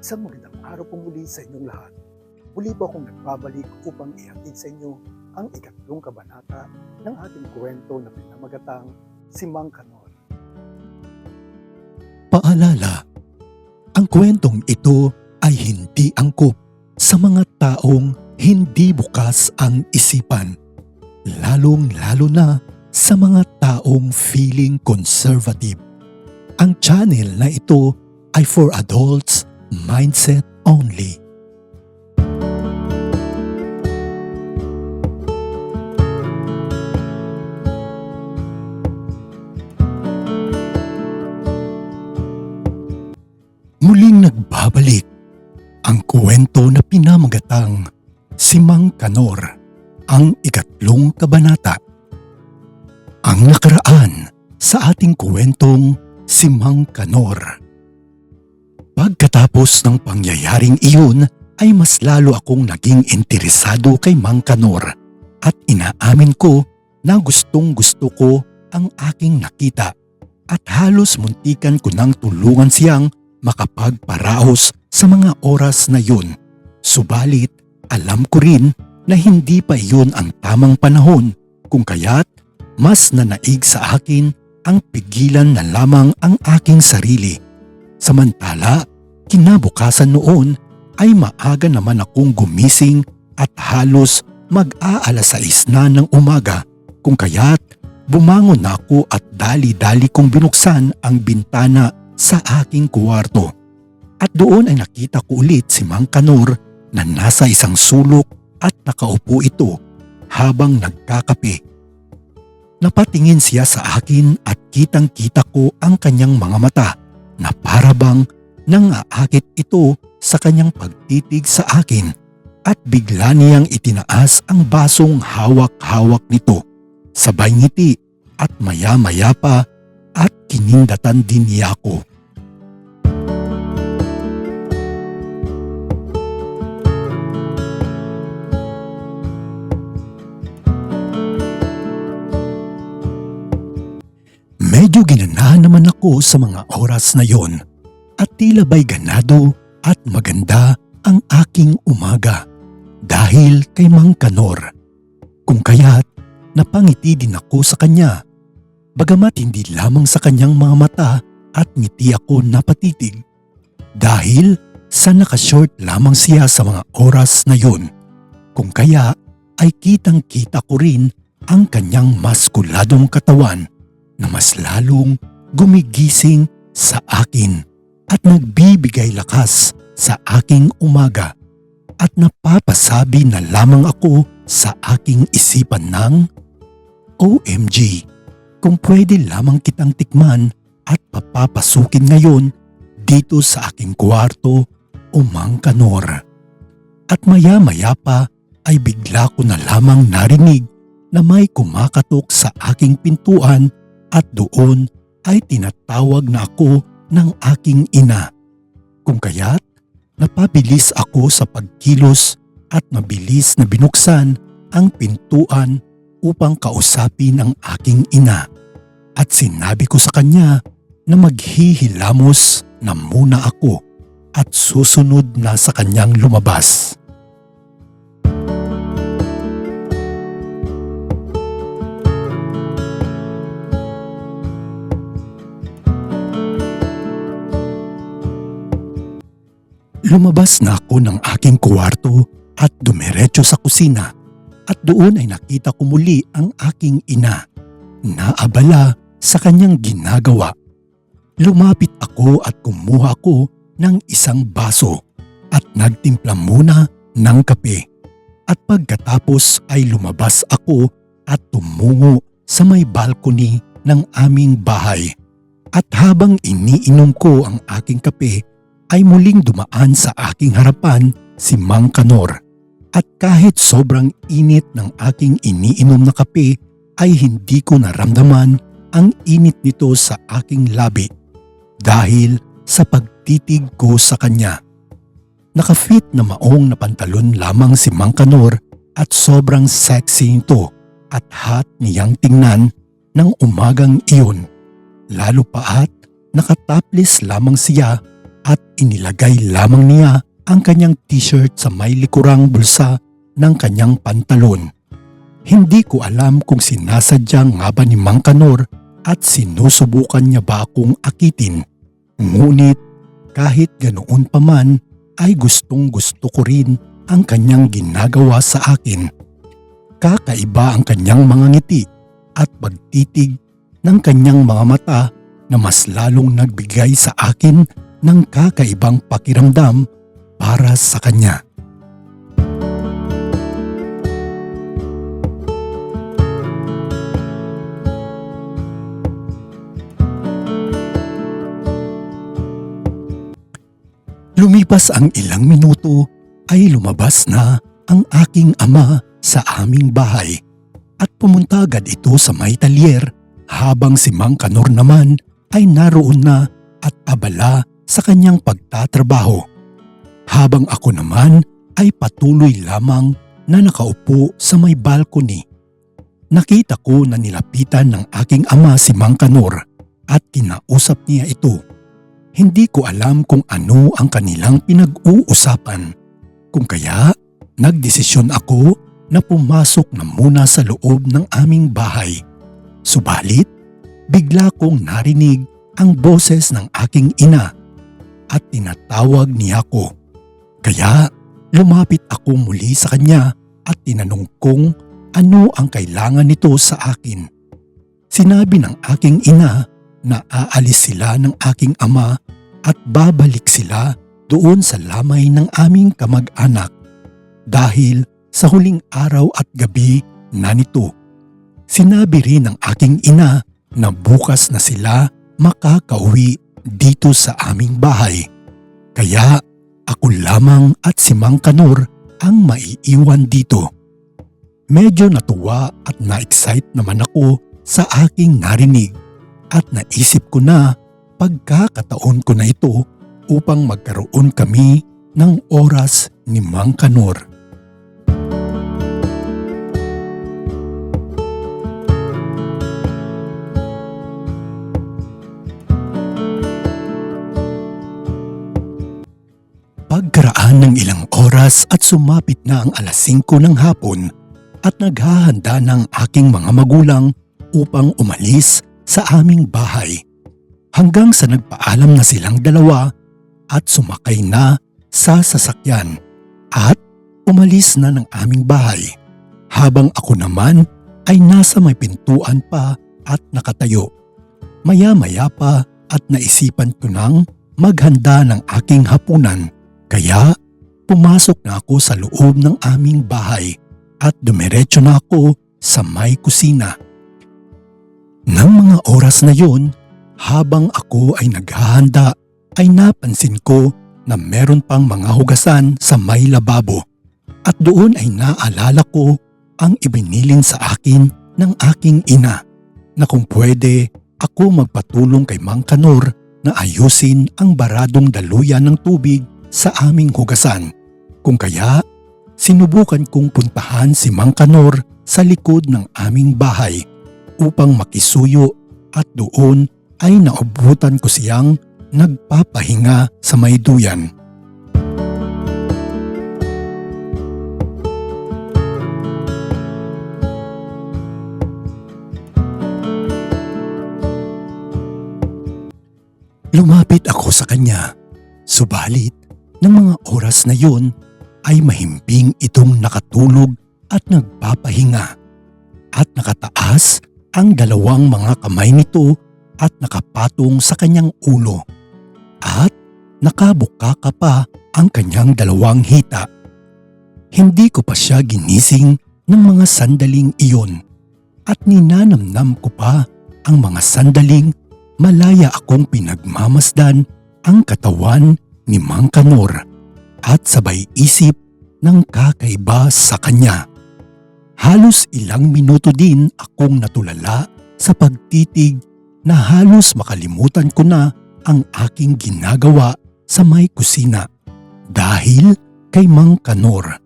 Isang magandang araw po muli sa inyong lahat. Muli po akong nagbabalik upang ihatid sa inyo ang ikatlong kabanata ng ating kwento na pinamagatang si Mang Kanor. Paalala, ang kwentong ito ay hindi angkop sa mga taong hindi bukas ang isipan, lalong-lalo na sa mga taong feeling conservative. Ang channel na ito ay for adults mindset only. Muling nagbabalik ang kwento na pinamagatang si Mang Kanor, ang ikatlong kabanata. Ang nakaraan sa ating kwentong si Mang Kanor. Pagkatapos ng pangyayaring iyon ay mas lalo akong naging interesado kay Mang Kanor at inaamin ko na gustong-gusto ko ang aking nakita at halos muntikan ko nang tulungan siyang makapagparaos sa mga oras na yun. Subalit alam ko rin na hindi pa iyon ang tamang panahon kung kaya't mas nanaig sa akin ang pigilan na lamang ang aking sarili. Samantala, kinabukasan noon ay maaga naman akong gumising at halos mag-aalas 6 na ng umaga kung kaya't bumangon na ako at dali-dali kong binuksan ang bintana sa aking kwarto. At doon ay nakita ko ulit si Mang Kanor na nasa isang sulok at nakaupo ito habang nagkakape. Napatingin siya sa akin at kitang-kita ko ang kanyang mga mata na para bang nangaakit ito sa kanyang pagtitig sa akin at bigla niyang itinaas ang basong hawak-hawak nito. Sabay ngiti at maya-maya pa at kinindatan din niya ako. Medyo ginanahan naman ako sa mga oras na yon at tila ba'y ganado at maganda ang aking umaga dahil kay Mang Kanor. Kung kaya't napangiti din ako sa kanya, bagamat hindi lamang sa kanyang mga mata at ngiti ako napatitig dahil sa nakashort lamang siya sa mga oras na yon. Kung kaya ay kitang-kita ko rin ang kanyang maskuladong katawan na mas lalong gumigising sa akin at nagbibigay lakas sa aking umaga at napapasabi na lamang ako sa aking isipan ng OMG, kung pwede lamang kitang tikman at papapasukin ngayon dito sa aking kwarto o Mang Kanor. At maya-maya pa ay bigla ko na lamang narinig na may kumakatok sa aking pintuan at doon ay tinatawag na ako ng aking ina. Kung kaya't napabilis ako sa pagkilos at mabilis na binuksan ang pintuan upang kausapin ang aking ina. At sinabi ko sa kanya na maghihilamos na muna ako at susunod na sa kanyang lumabas. Lumabas na ako ng aking kwarto at dumiretso sa kusina at doon ay nakita ko muli ang aking ina na abala sa kanyang ginagawa. Lumapit ako at kumuha ko ng isang baso at nagtimpla muna ng kape. At pagkatapos ay lumabas ako at tumungo sa may balcony ng aming bahay. At habang iniinom ko ang aking kape, ay muling dumaan sa aking harapan si Mang Kanor. At kahit sobrang init ng aking iniinom na kape ay hindi ko naramdaman ang init nito sa aking labi dahil sa pagtitig ko sa kanya. Nakafit na maong na pantalon lamang si Mang Kanor at sobrang sexy nito at hot niyang tingnan ng umagang iyon. Lalo pa at nakataplis lamang siya at inilagay lamang niya ang kanyang t-shirt sa may likurang bulsa ng kanyang pantalon. Hindi ko alam kung sinasadya nga ba ni Mang Kanor at sinusubukan niya ba akong akitin. Ngunit kahit ganoon pa man ay gustong gusto ko rin ang kanyang ginagawa sa akin. Kakaiba ang kanyang mga ngiti at pagtitig ng kanyang mga mata na mas lalong nagbigay sa akin ng kakaibang pakiramdam para sa kanya. Lumipas ang ilang minuto ay lumabas na ang aking ama sa aming bahay at pumunta agad ito sa may talyer habang si Mang Kanor naman ay naroon na at abala sa kanyang pagtatrabaho. Habang ako naman ay patuloy lamang na nakaupo sa may balcony. Nakita ko na nilapitan ng aking ama si Mang Kanor at kinausap niya ito. Hindi ko alam kung ano ang kanilang pinag-uusapan. Kung kaya, nagdesisyon ako na pumasok na muna sa loob ng aming bahay. Subalit, bigla kong narinig ang boses ng aking ina at tinatawag niya ako. Kaya, lumapit ako muli sa kanya at tinanong kung ano ang kailangan nito sa akin. Sinabi ng aking ina na aalis sila ng aking ama at babalik sila doon sa lamay ng aming kamag-anak dahil sa huling araw at gabi na nito. Sinabi rin ng aking ina na bukas na sila makakauwi dito sa aming bahay. Kaya ako lamang at si Mang Kanor ang maiiwan dito. Medyo natuwa at na-excite naman ako sa aking narinig at naisip ko na pagkakataon ko na ito upang magkaroon kami ng oras ni Mang Kanor. Pagkaraan ng ilang oras at sumapit na ang 5:00 ng hapon at naghahanda ng aking mga magulang upang umalis sa aming bahay. Hanggang sa nagpaalam na silang dalawa at sumakay na sa sasakyan at umalis na ng aming bahay. Habang ako naman ay nasa may pintuan pa at nakatayo. Maya-maya pa at naisipan ko nang maghanda ng aking hapunan. Kaya pumasok na ako sa loob ng aming bahay at dumiretso na ako sa may kusina. Nang mga oras na yon, habang ako ay naghahanda ay napansin ko na meron pang mga hugasan sa may lababo at doon ay naalala ko ang ibinilin sa akin ng aking ina na kung pwede ako magpatulong kay Mang Kanor na ayusin ang baradong daluyan ng tubig sa aming hugasan. Kung kaya, sinubukan kong puntahan si Mang Kanor sa likod ng aming bahay upang makisuyo at doon ay naubutan ko siyang nagpapahinga sa may duyan. Lumapit ako sa kanya, subalit ng mga oras na yon ay mahimbing itong nakatulog at nagpapahinga at nakataas ang dalawang mga kamay nito at nakapatong sa kanyang ulo at nakabukaka pa ang kanyang dalawang hita. Hindi ko pa siya ginising ng mga sandaling iyon at ninanamnam ko pa ang mga sandaling malaya akong pinagmamasdan ang katawan ni Mang Kanor at sabay isip ng kakaiba sa kanya. Halos ilang minuto din akong natulala sa pagtitig na halos makalimutan ko na ang aking ginagawa sa may kusina dahil kay Mang Kanor.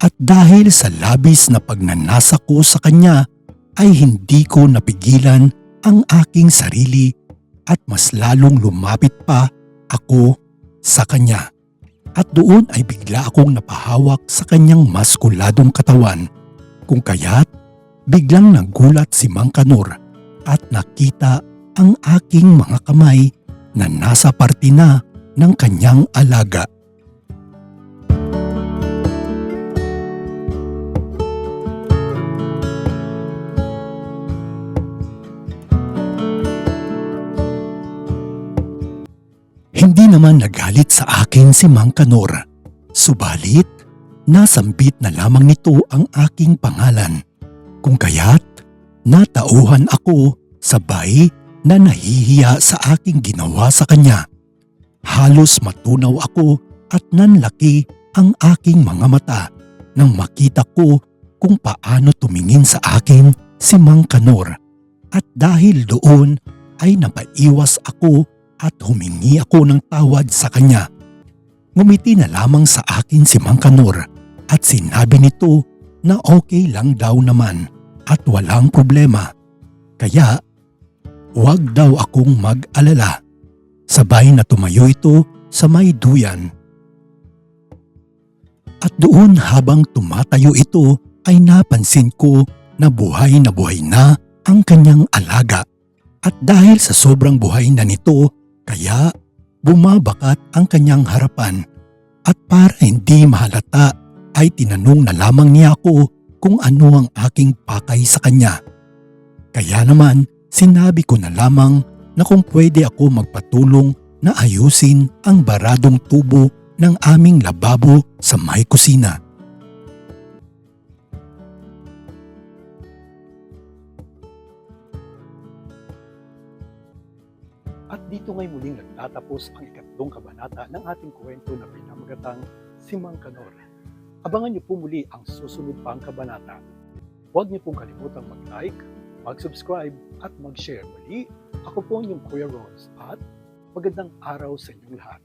At dahil sa labis na pagnanasa ko sa kanya ay hindi ko napigilan ang aking sarili at mas lalong lumapit pa ako sa kanya. At doon ay bigla akong napahawak sa kanyang maskuladong katawan, kung kaya't biglang nagulat si Mang Kanor at nakita ang aking mga kamay na nasa parte na ng kanyang alaga. Hindi naman nagalit sa akin si Mang Kanor, subalit nasambit na lamang nito ang aking pangalan, kung kaya't natauhan ako sabay na nahihiya sa aking ginawa sa kanya. Halos matunaw ako at nanlaki ang aking mga mata nang makita ko kung paano tumingin sa akin si Mang Kanor, at dahil doon ay napaiwas ako at humingi ako ng tawad sa kanya. Ngumiti na lamang sa akin si Mang Kanor at sinabi nito na okay lang daw naman at walang problema. Kaya huwag daw akong mag-alala. Sabay na tumayo ito sa may duyan. At doon habang tumatayo ito ay napansin ko na buhay na ang kanyang alaga. At dahil sa sobrang buhay na nito, kaya bumabakat ang kanyang harapan, at para hindi mahalata ay tinanong na lamang niya ako kung ano ang aking pakay sa kanya. Kaya naman sinabi ko na lamang na kung pwede ako magpatulong na ayusin ang baradong tubo ng aming lababo sa may kusina. At dito ngay muling nagtatapos ang ikatlong kabanata ng ating kwento na pinamagatang si Mang Kanor. Abangan niyo po muli ang susunod pang kabanata. Huwag niyo pong kalimutang mag-like, mag-subscribe at mag-share. Muli, ako po ang inyong Kuya Ronz at magandang araw sa inyong lahat.